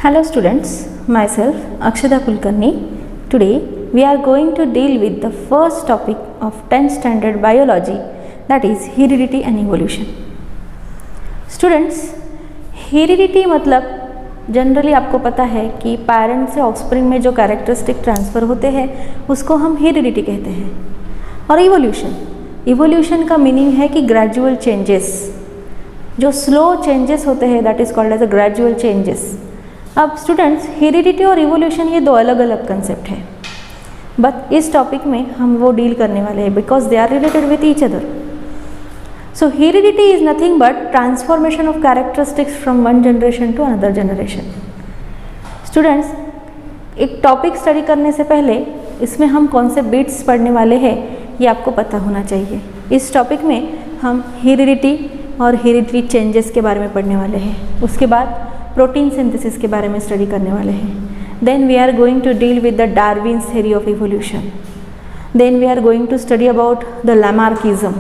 Hello students, myself Akshada Kulkarni. Today we are going to deal with the first topic of 10th standard biology, that is heredity and evolution. Students, heredity मतलब generally आपको पता है कि parent से offspring में जो characteristic transfer होते हैं उसको हम हेरिडिटी कहते हैं। और इवोल्यूशन का मीनिंग है कि ग्रेजुअल चेंजेस, जो स्लो चेंजेस होते हैं that is called as a gradual changes. अब स्टूडेंट्स, हेरिडिटी और इवोल्यूशन ये दो अलग अलग कंसेप्ट है, बट इस टॉपिक में हम वो डील करने वाले हैं because they are related with each other. So heredity is nothing but transformation of characteristics from one generation to another generation. Students, एक टॉपिक स्टडी करने से पहले इसमें हम कौन से बिट्स पढ़ने वाले हैं ये आपको पता होना चाहिए। इस टॉपिक में हम हेरिडिटी और हेरिडिटी चेंजेस के बारे में पढ़ने वाले हैं, उसके बाद प्रोटीन सिंथेसिस के बारे में स्टडी करने वाले हैं। Then we are going to deal with the Darwin's theory of evolution. Then we are going to study about the Lamarckism.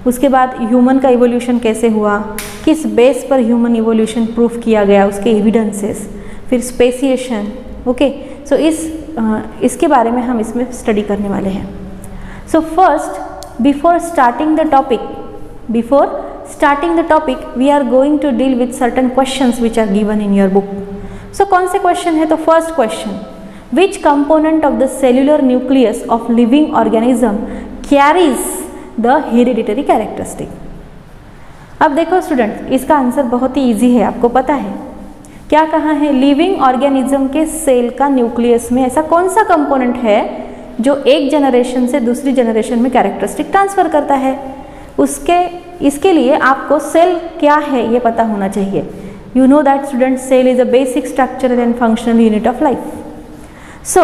उसके बाद ह्यूमन का इवोल्यूशन कैसे हुआ, किस बेस पर ह्यूमन इवोल्यूशन प्रूफ किया गया, उसके एविडेंसेस, फिर स्पेसिएशन। ओके, सो इसके बारे में हम इसमें स्टडी करने वाले हैं। So first, before starting the topic we are going to deal with certain questions which are given in your book. So कौन से क्वेश्चन है? तो first question, which component of the cellular nucleus of living organism carries the hereditary characteristic. अब देखो student, इसका answer बहुत ही easy है, आपको पता है क्या कहा है। लिविंग ऑर्गेनिज्म के सेल का न्यूक्लियस में ऐसा कौन सा कंपोनेंट है जो एक जनरेशन से दूसरी जनरेशन में कैरेक्टरिस्टिक ट्रांसफर करता है। इसके लिए आपको सेल क्या है ये पता होना चाहिए। You know that student, cell is a basic structural and functional unit of life. So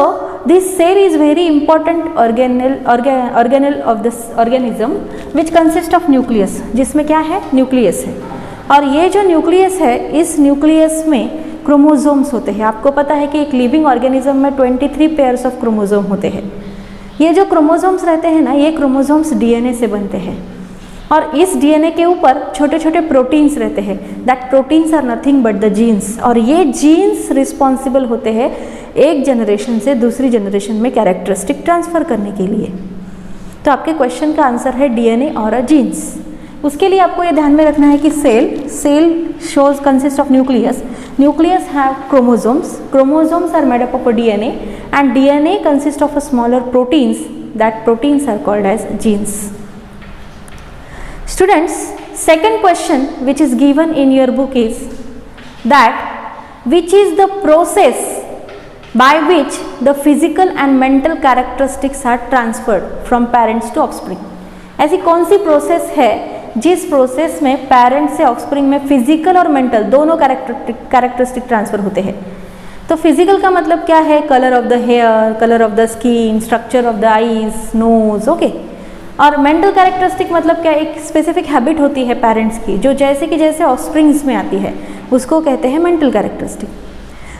this cell is very important organelle of this organism which consists of nucleus, जिसमें क्या है? न्यूक्लियस है। और ये जो न्यूक्लियस है, इस न्यूक्लियस में क्रोमोसोम्स होते हैं। आपको पता है कि एक लिविंग ऑर्गेनिज्म में 23 पेयर्स ऑफ क्रोमोसोम होते हैं। ये जो क्रोमोसोम्स रहते हैं ना, ये क्रोमोसोम्स डीएनए से बनते हैं और इस डीएनए के ऊपर छोटे छोटे प्रोटीन्स रहते हैं। That proteins are nothing but the genes, और ये जीन्स रिस्पॉन्सिबल होते हैं एक जनरेशन से दूसरी जनरेशन में कैरेक्टरिस्टिक ट्रांसफ़र करने के लिए। तो आपके क्वेश्चन का आंसर है डीएनए और अ जीन्स। उसके लिए आपको ये ध्यान में रखना है कि cell shows consist of nucleus have chromosomes are made up of a DNA and DNA consist of a smaller proteins, that proteins are called as genes. Students, second question which is given in your book is that which is the process by which the physical and mental characteristics are transferred from parents to offspring। ऐसी कौन सी process है जिस process में parents से offspring में physical और mental दोनों characteristic transfer होते हैं। तो फिजिकल का मतलब क्या है? Colour of the hair, colour of the skin, structure of the eyes, nose. Okay, और मेंटल कैरेक्टरिस्टिक मतलब क्या? एक स्पेसिफिक हैबिट होती है पेरेंट्स की जो जैसे ऑफस्प्रिंग्स में आती है, उसको कहते हैं मेंटल कैरेक्टरिस्टिक।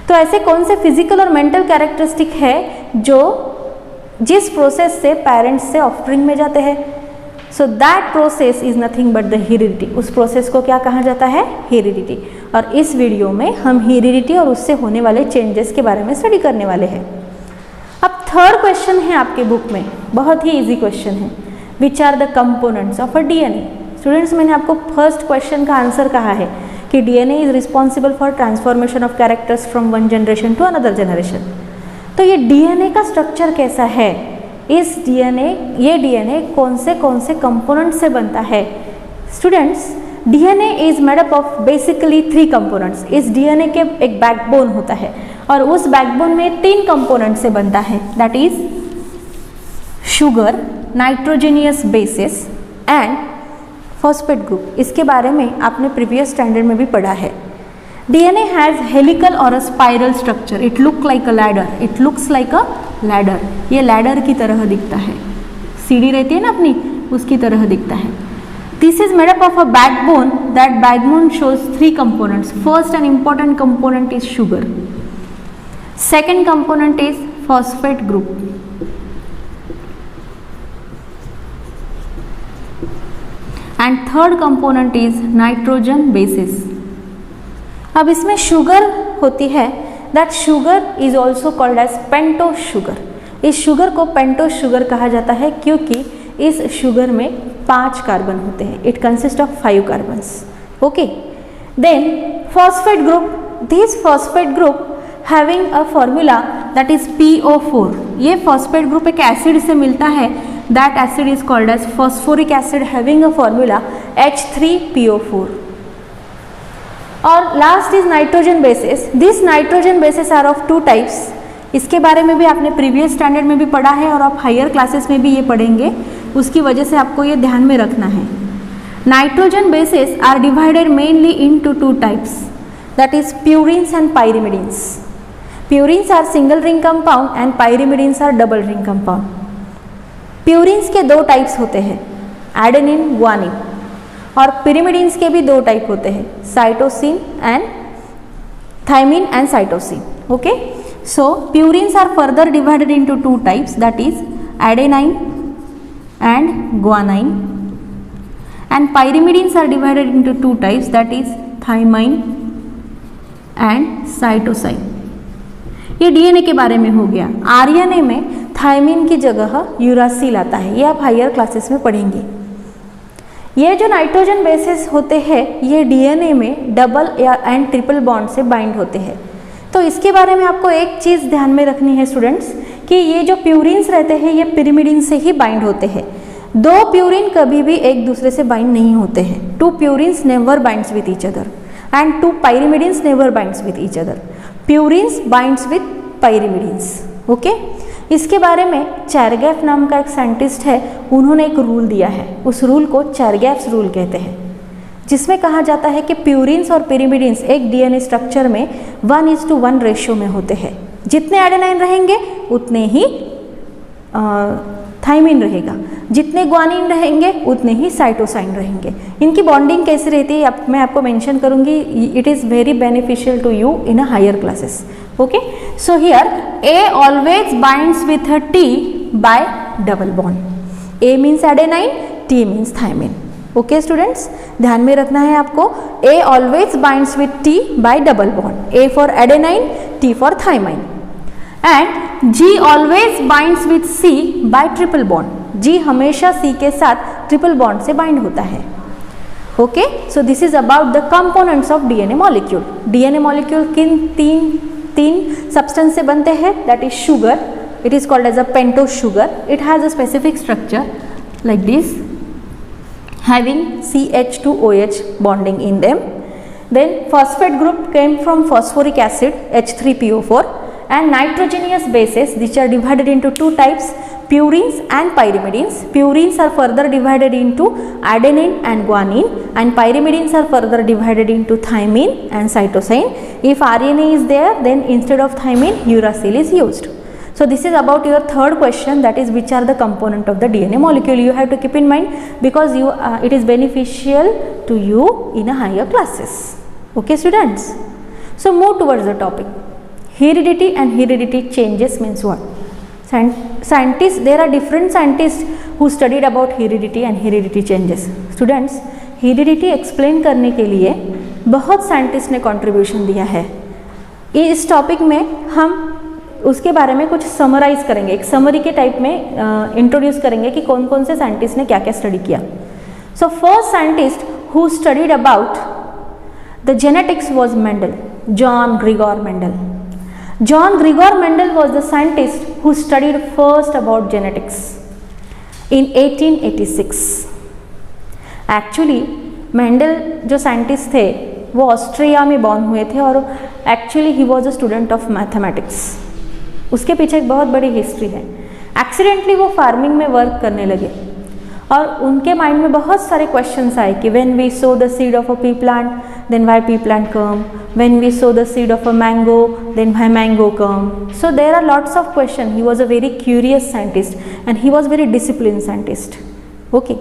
तो ऐसे कौन से फिजिकल और मेंटल कैरेक्टरिस्टिक है जो जिस प्रोसेस से पेरेंट्स से ऑफस्प्रिंग में जाते हैं? So that process is nothing but the heredity. उस प्रोसेस को क्या कहा जाता है? हेरिडिटी। और इस वीडियो में हम हेरिडिटी और उससे होने वाले चेंजेस के बारे में स्टडी करने वाले हैं। अब थर्ड क्वेश्चन है आपके बुक में, बहुत ही ईजी क्वेश्चन है, which are the components of a DNA. Students, मैंने आपको फर्स्ट क्वेश्चन का आंसर कहा है कि DNA is responsible for transformation of characters from one generation to another generation. तो ये डीएनए का स्ट्रक्चर कैसा है? ये डीएनए कौन से कंपोनेंट से बनता है? Students, DNA is made up of basically 3 components. इस डीएनए के एक बैकबोन होता है और उस बैकबोन में 3 कंपोनेंट से बनता है, that is sugar, nitrogenous basis and phosphate group. इसके बारे में आपने प्रीवियस स्टैंडर्ड में भी पढ़ा है। डीएनए हैज हेलिकल और अ spiral structure. It looks like a ladder. ये लैडर की तरह दिखता है, सीढ़ी रहती है ना अपनी, उसकी तरह दिखता है। This is made up of a backbone. That backbone shows 3 components. First and important component is sugar, second component is phosphate group, and third component is nitrogen bases। अब इसमें शुगर होती है that sugar is also called as pentose sugar. इस sugar को pentose sugar कहा जाता है क्योंकि इस शुगर में 5 कार्बन होते हैं। It consist of 5 carbons. Okay, then phosphate group, this phosphate group having a formula that is PO4। ये फॉस्फेट ग्रुप एक एसिड से मिलता है, that acid is called as phosphoric acid having a formula H3PO4। और last is nitrogen basis. This nitrogen basis are of 2 types. इसके बारे में भी आपने प्रीवियस स्टैंडर्ड में भी पढ़ा है और आप हायर क्लासेस में भी ये पढ़ेंगे, उसकी वजह से आपको ये ध्यान में रखना है। Nitrogen basis are divided mainly into 2 types, that is purines and pyrimidines. Purines are single ring compound and pyrimidines are double ring compound. Purines के 2 टाइप्स होते हैं, एडेनिन, ग्वानिन, और पिरिमिडिन्स के भी 2 टाइप होते हैं, cytosine and thymine and cytosine. Okay, so purines are further divided into 2 types, that is adenine and guanine, and pyrimidines are divided into 2 types, that is thymine and cytosine। ये DNA के बारे में हो गया। RNA में thymine की जगह uracil आता है, ये आप हायर क्लासेस में पढ़ेंगे। ये जो नाइट्रोजन बेसिस होते हैं ये डीएनए में डबल या एंड ट्रिपल बॉन्ड से बाइंड होते हैं। तो इसके बारे में आपको एक चीज़ ध्यान में रखनी है स्टूडेंट्स कि ये जो प्यूरिन्स रहते हैं ये पिरिमिडिन से ही बाइंड होते हैं। 2 प्यूरिन कभी भी एक दूसरे से बाइंड नहीं होते हैं। 2 purines never binds with each other and 2 pyrimidines never binds with each other. Purines binds with pyrimidines. Okay, इसके बारे में चैरगैफ नाम का एक साइंटिस्ट है, उन्होंने एक रूल दिया है, उस रूल को चैरगैफ्स रूल कहते हैं, जिसमें कहा जाता है कि प्यूरिन्स और पिरिमिडिन्स एक डीएनए स्ट्रक्चर में 1:1 रेशियो में होते हैं। जितने एडेनाइन रहेंगे उतने ही थाइमिन रहेगा, जितने ग्वानिन रहेंगे उतने ही साइटोसाइन रहेंगे। इनकी बॉन्डिंग कैसे रहती है मैं आपको मेंशन करूंगी। It is very beneficial to you in a higher classes. Okay, so here A always binds with a T by double bond। A means adenine, T means thymine। Okay students, ध्यान में रखना है आपको। A always binds with T by double bond, A for adenine, T for thymine, and G always binds with C by triple bond। G हमेशा C के साथ triple bond से bind होता है। Okay, so this is about the components of DNA molecule. DNA molecule किन तीन substance से बनते हैं, that is sugar, it is called as a pentose sugar. It has a specific structure like this, having CH2OH bonding in them. Then phosphate group came from phosphoric acid H3PO4 and nitrogenous bases, which are divided into 2 types, purines and pyrimidines. Purines are further divided into adenine and guanine, and pyrimidines are further divided into thymine and cytosine. If RNA is there, then instead of thymine uracil is used. So this is about your third question, that is which are the component of the DNA molecule. You have to keep in mind because it is beneficial to you in a higher classes. Okay students, so move towards the topic. Heredity and heredity changes means what? Scientists, there are different scientists who studied about heredity and heredity changes. Students, heredity explain करने के लिए बहुत scientist ने contribution दिया है। इस topic में हम उसके बारे में कुछ समराइज करेंगे, एक समरी के टाइप में इंट्रोड्यूस करेंगे कि कौन कौन से साइंटिस्ट ने क्या क्या स्टडी किया। So first scientist who studied about the genetics was Mendel, John Grigor Mendel. John Grigor Mendel was the scientist who studied first about genetics in 1886। Actually Mendel जो साइंटिस्ट थे वो ऑस्ट्रिया में born हुए थे और actually he was a student of mathematics. उसके पीछे एक बहुत बड़ी हिस्ट्री है। एक्सीडेंटली वो फार्मिंग में वर्क करने लगे और उनके माइंड में बहुत सारे क्वेश्चंस आए कि when we sow the seed of a pea plant then why pea plant come, when we sow the seed of a mango then why mango come. So there are lots of question. He was a very curious scientist and he was very discipline scientist. Okay,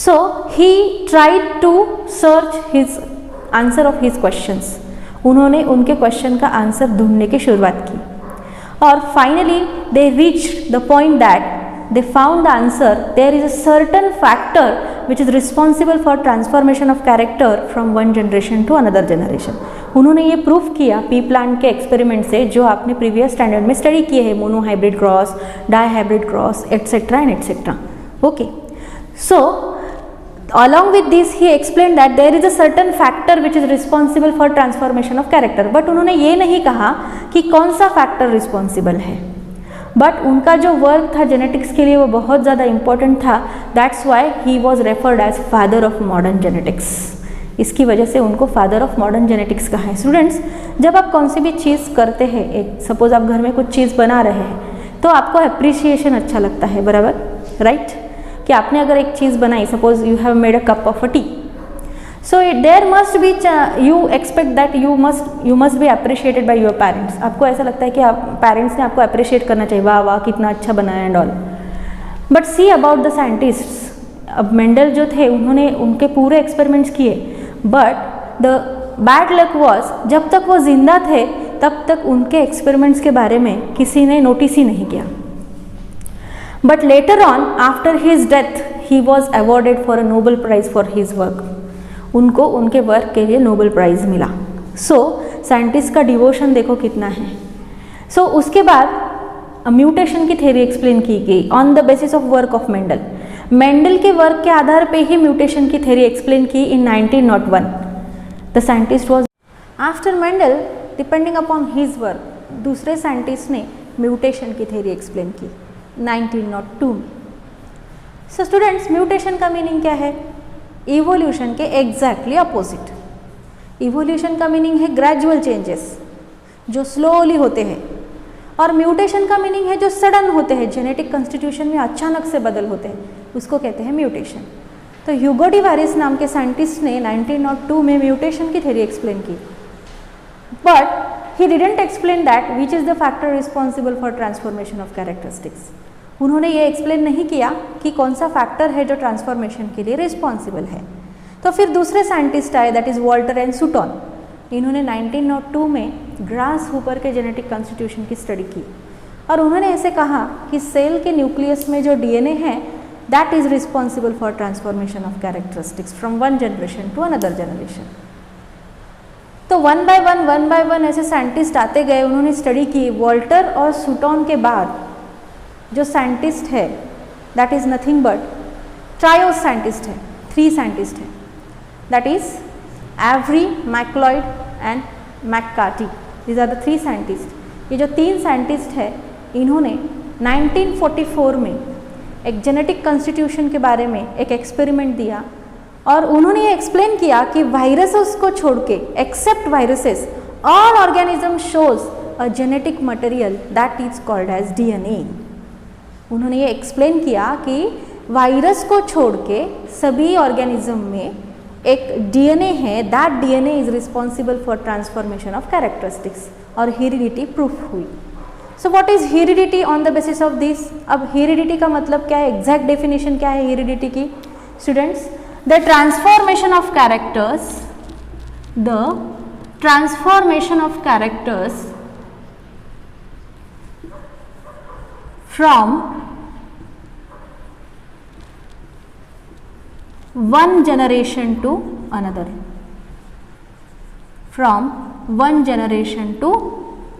so he tried to search his answer of his questions. उन्होंने उनके question का answer ढूंढने की शुरुआत की और finally they reached the point that they found the answer. There is a certain factor which is responsible for transformation of character from one generation to another generation. उन्होंने ये प्रूफ किया P plant के experiment से, जो आपने previous standard में study किए हैं, mono hybrid cross, di hybrid cross, etcetera and etcetera. Okay, so along with this he explained that there is a certain factor which is responsible for transformation of character, but उन्होंने ये नहीं कहा कि कौन सा factor responsible है, but उनका जो वर्क था जेनेटिक्स के लिए वो बहुत ज़्यादा इंपॉर्टेंट था। That's why he was referred as father of modern genetics. इसकी वजह से उनको फादर ऑफ मॉडर्न जेनेटिक्स कहा है। स्टूडेंट्स, जब आप कौन सी भी चीज़ करते हैं, एक सपोज आप घर में कुछ चीज़ बना रहे हैं, तो आपको अप्रिसिएशन अच्छा लगता है, बराबर, राइट? कि आपने अगर एक चीज़ बनाई, suppose you have made a cup of a tea, so there must be, you expect that you must be appreciated by your parents. आपको ऐसा लगता है कि आप पेरेंट्स ने आपको अप्रिशिएट करना चाहिए, वाह वाह कितना अच्छा बनाया and all. But see about the scientists, अब मेंडल जो थे उन्होंने उनके पूरे एक्सपेरिमेंट्स किए, but the bad luck was जब तक वो जिंदा थे तब तक उनके एक्सपेरिमेंट्स के बारे में किसी ने नोटिस ही नहीं किया। But later on after his death he was awarded for a Nobel prize for his work. उनको उनके वर्क के लिए नोबेल प्राइज मिला। सो साइंटिस्ट का डिवोशन देखो कितना है। सो उसके बाद म्यूटेशन की थ्योरी एक्सप्लेन की गई on the basis of work of Mendel. Mendel के वर्क के आधार पे ही म्यूटेशन की थ्योरी एक्सप्लेन की इन 1901। The scientist was after Mendel, depending upon his work, दूसरे साइंटिस्ट ने म्यूटेशन की थ्योरी एक्सप्लेन की 1902 में। सो स्टूडेंट्स, म्यूटेशन का मीनिंग क्या है? इवोल्यूशन के एग्जैक्टली अपोजिट। इवोल्यूशन का मीनिंग है ग्रेजुअल चेंजेस जो स्लोली होते हैं, और म्यूटेशन का मीनिंग है जो सडन होते हैं, जेनेटिक कॉन्स्टिट्यूशन में अचानक से बदल होते हैं, उसको कहते हैं म्यूटेशन। तो ह्यूगो डिवारिस नाम के साइंटिस्ट ने 1902 में म्यूटेशन की थ्योरी एक्सप्लेन की, but he didn't explain that which is the factor responsible for transformation of characteristics। उन्होंने ये एक्सप्लेन नहीं किया कि कौन सा फैक्टर है जो ट्रांसफॉर्मेशन के लिए रिस्पॉन्सिबल है। तो फिर दूसरे साइंटिस्ट आए, दैट इज वॉल्टर एंड सूटन। इन्होंने 1902 में ग्रास हुपर के जेनेटिक कॉन्स्टिट्यूशन की स्टडी की, और उन्होंने ऐसे कहा कि सेल के न्यूक्लियस में जो डीएनए है that is responsible for transformation of characteristics from one generation to another generation. तो वन बाय वन ऐसे साइंटिस्ट आते गए, उन्होंने स्टडी की। वॉल्टर और सूटन के बाद जो साइंटिस्ट है that is nothing but trios scientist है, 3 साइंटिस्ट है, that is Avery, McLeod and McCarty. These are the 3 scientist. ये जो 3 साइंटिस्ट है, इन्होंने 1944 में एक जेनेटिक कॉन्स्टिट्यूशन के बारे में एक एक्सपेरिमेंट दिया, और उन्होंने ये एक्सप्लेन किया कि वायरसेस को छोड़ के, except viruses, all organism shows a genetic material that is called as DNA. उन्होंने ये एक्सप्लेन किया कि वायरस को छोड़ के सभी ऑर्गेनिज्म में एक डीएनए है, that DNA is responsible for transformation of characteristics, और हेरिडिटी प्रूफ हुई। So what is heredity on the basis of this? अब हेरिडिटी का मतलब क्या है, एग्जैक्ट डेफिनेशन क्या है हेरिडिटी की? Students, the transformation of characters from one generation to another, from one generation to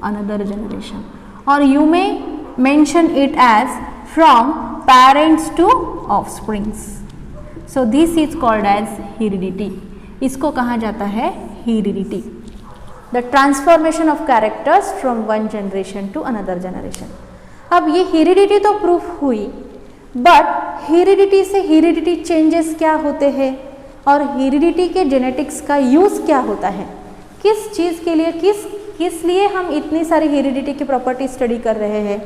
another generation, or you may mention it as from parents to offsprings. So this is called as heredity. इसको कहा जाता है heredity, the transformation of characters from one generation to another generation. अब ये heredity तो proof हुई, but heredity से heredity changes क्या होते हैं, और heredity के genetics का यूज़ क्या होता है, किस चीज़ के लिए, किस लिए हम इतनी सारी heredity की प्रॉपर्टी स्टडी कर रहे हैं?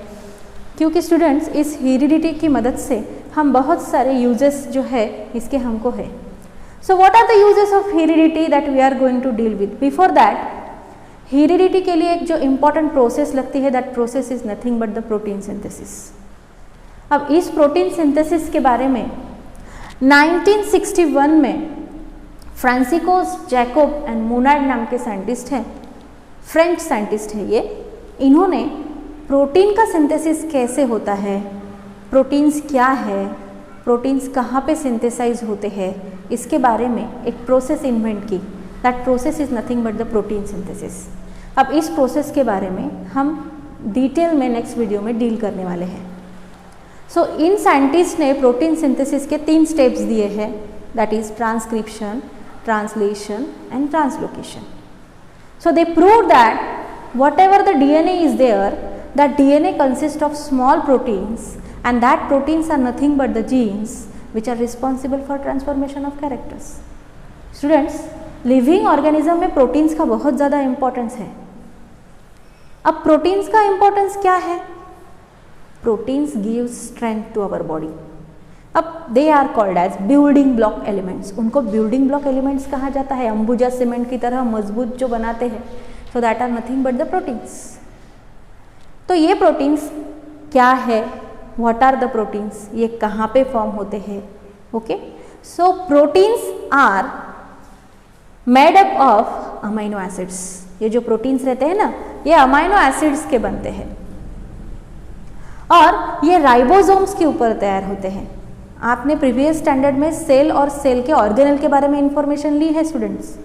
क्योंकि स्टूडेंट्स, इस हेरिडिटी की मदद से हम बहुत सारे यूजेस जो है इसके हमको है। So what are the uses of heredity that we are going to deal with? Before that, heredity के लिए एक जो इम्पॉर्टेंट प्रोसेस लगती है, that process is nothing but the protein synthesis. अब इस प्रोटीन सिंथेसिस के बारे में 1961 में फ्रांसिस्को जैकोब एंड मोनार्ड नाम के साइंटिस्ट हैं, फ्रेंच साइंटिस्ट है ये, इन्होंने प्रोटीन का सिंथेसिस कैसे होता है, प्रोटीन्स क्या है, प्रोटीन्स कहाँ पे सिंथेसाइज होते हैं, इसके बारे में एक प्रोसेस इन्वेंट की। That process is nothing but the protein synthesis. अब इस प्रोसेस के बारे में हम डिटेल में नेक्स्ट वीडियो में डील करने वाले हैं। सो इन साइंटिस्ट ने प्रोटीन सिंथेसिस के 3 स्टेप्स दिए हैं, that is transcription, translation and translocation. So they prove that whatever the DNA is there, that DNA consists of small proteins and that proteins are nothing but the genes which are responsible for transformation of characters. Students, living organism में proteins का बहुत ज़्यादा importance है। अब proteins का importance क्या है? Proteins give strength to our body. अब they are called as building block elements. उनको बिल्डिंग ब्लॉक एलिमेंट्स कहा जाता है, अंबुजा सीमेंट की तरह मजबूत जो बनाते हैं। So that are nothing but the proteins. तो ये प्रोटीन्स क्या है, व्हाट आर द प्रोटीन्स, ये कहाँ पे फॉर्म होते हैं? Okay, so proteins are made up of amino acids. ये जो प्रोटीन्स रहते हैं ना, ये अमाइनो एसिड्स के बनते हैं और ये राइबोसोम्स के ऊपर तैयार होते हैं। आपने प्रीवियस स्टैंडर्ड में सेल और सेल के ऑर्गेनल के बारे में इंफॉर्मेशन ली है स्टूडेंट्स।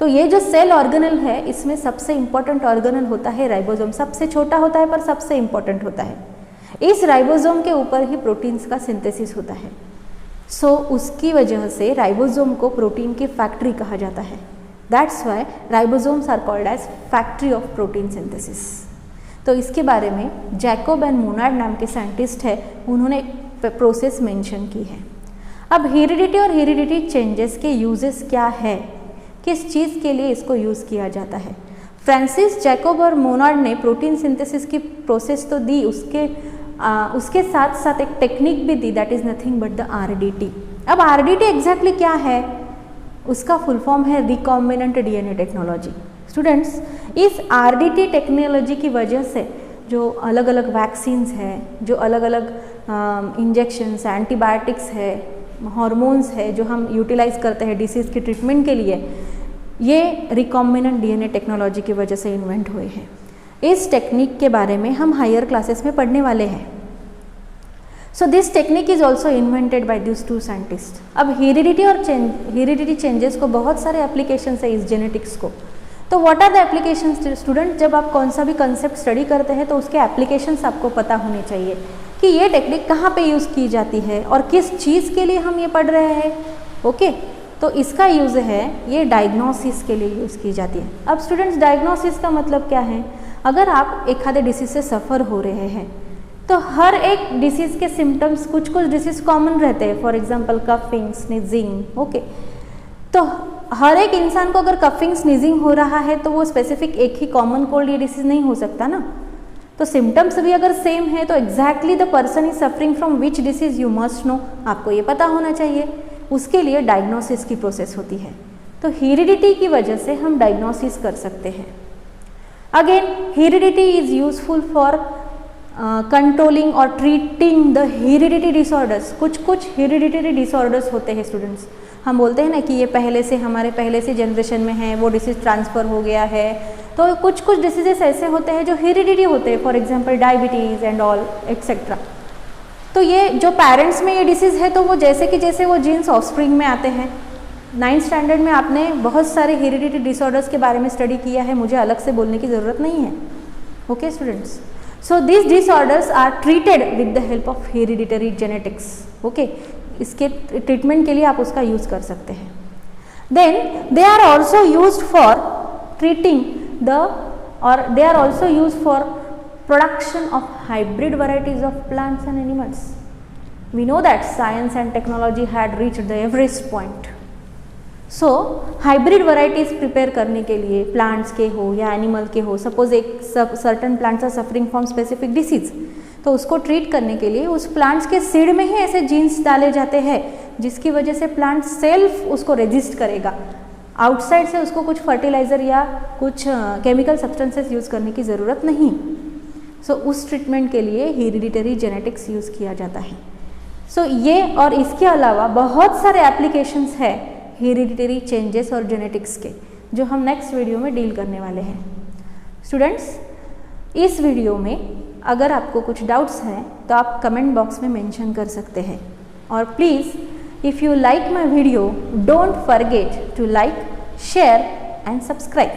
तो ये जो सेल ऑर्गेनल है, इसमें सबसे इंपॉर्टेंट ऑर्गेनल होता है राइबोसोम। सबसे छोटा होता है पर सबसे इंपॉर्टेंट होता है। इस राइबोसोम के ऊपर ही प्रोटीन्स का सिंथेसिस होता है। सो उसकी वजह से राइबोसोम को प्रोटीन की फैक्ट्री कहा जाता है। That's why ribosomes are called as factory of protein synthesis. तो इसके बारे में जैकोब एंड मोनार्ड नाम के साइंटिस्ट है, उन्होंने एक प्रोसेस मेंशन की है। अब हेरिडिटी और हेरिडिटी चेंजेस के यूजेस क्या है, किस चीज़ के लिए इसको यूज़ किया जाता है? फ्रांसिस जैकोब और मोनार्ड ने प्रोटीन सिंथेसिस की प्रोसेस तो दी, उसके साथ साथ एक टेक्निक भी दी, that is nothing but the RDT। अब RDT एग्जैक्टली क्या है? उसका फुल फॉर्म है रिकॉम्बिनेंट DNA टेक्नोलॉजी। स्टूडेंट्स, इस RDT टेक्नोलॉजी की वजह से जो अलग अलग वैक्सीन्स है, जो अलग अलग इंजेक्शंस, एंटीबायोटिक्स है, हार्मोन्स है, जो हम यूटिलाइज करते हैं डिसीज़ की ट्रीटमेंट के लिए, ये रिकॉम्बिनेंट DNA टेक्नोलॉजी की वजह से इन्वेंट हुए हैं। इस टेक्निक के बारे में हम हायर क्लासेस में पढ़ने वाले हैं। So this technique is also invented by this 2 scientist. अब हेरिडिटी और हेरिडिटी चेंजेस को बहुत सारे एप्लीकेशन है इस जेनेटिक्स को। तो what are the application? Student, जब आप कौन सा भी कंसेप्ट स्टडी करते हैं तो उसके एप्लीकेशंस आपको पता होने चाहिए कि ये टेक्निक कहाँ पे यूज़ की जाती है और किस चीज़ के लिए हम ये पढ़ रहे हैं। ओके, तो इसका यूज़ है, ये डायग्नोसिस के लिए यूज़ की जाती है। अब स्टूडेंट्स, डायग्नोसिस का मतलब क्या है? अगर आप एक आधे डिसीज से सफ़र हो रहे हैं तो हर एक डिसीज़ के सिम्टम्स, कुछ डिसीज़ कॉमन रहते हैं, for example coughing, sneezing. Okay, तो हर एक इंसान को अगर कफिंग, स्नीजिंग हो रहा है तो वो स्पेसिफिक एक ही कॉमन कोल्ड ये डिसीज़ नहीं हो सकता ना। तो सिम्टम्स भी अगर सेम है तो exactly the person is suffering from which disease you must know, आपको ये पता होना चाहिए। उसके लिए डायग्नोसिस की प्रोसेस होती है। तो हेरिडिटी की वजह से हम डायग्नोसिस कर सकते हैं। Again, heredity is useful for controlling और ट्रीटिंग द हेरिडिटी डिसऑर्डर्स। कुछ हेरिडिटरी डिसऑर्डर्स होते हैं स्टूडेंट्स। हम बोलते हैं ना कि ये हमारे पहले से जनरेशन में है, वो डिसीज़ ट्रांसफ़र हो गया है। तो कुछ डिसीजेस ऐसे होते हैं जो हेरिडिटी होते हैं, for example diabetes and all etcetera. तो ये जो पेरेंट्स में ये डिसीज़ है तो वो जैसे वो जीन्स ऑफस्प्रिंग में आते हैं। 9th स्टैंडर्ड में आपने बहुत सारे हेरिडिटी डिसऑर्डर्स के बारे में स्टडी किया है, मुझे अलग से बोलने की ज़रूरत नहीं है। Okay students, so this disorders are treated with the help of hereditary genetics. Okay, इसके ट्रीटमेंट के लिए आप उसका यूज़ कर सकते हैं। Then they are also used for treating they are also used for production of hybrid varieties of plants and animals. We know that science and technology had reached the Everest point. So hybrid varieties prepare करने के लिए plants के हो या animal के हो, suppose एक certain plants are suffering from specific disease, तो उसको ट्रीट करने के लिए उस प्लांट्स के सीड में ही ऐसे जीन्स डाले जाते हैं जिसकी वजह से प्लांट सेल्फ उसको रेजिस्ट करेगा। आउटसाइड से उसको कुछ फर्टिलाइज़र या कुछ केमिकल सब्सटेंसेस यूज़ करने की ज़रूरत नहीं। सो उस ट्रीटमेंट के लिए हेरिडिटरी जेनेटिक्स यूज़ किया जाता है। सो ये और इसके अलावा बहुत सारे एप्लीकेशंस है हेरिडिटरी चेंजेस और जेनेटिक्स के, जो हम नेक्स्ट वीडियो में डील करने वाले हैं। स्टूडेंट्स, इस वीडियो में अगर आपको कुछ डाउट्स हैं तो आप कमेंट बॉक्स में मेंशन कर सकते हैं or please, if you like my video, don't forget to like, share and subscribe.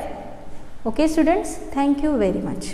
Okay students, thank you very much.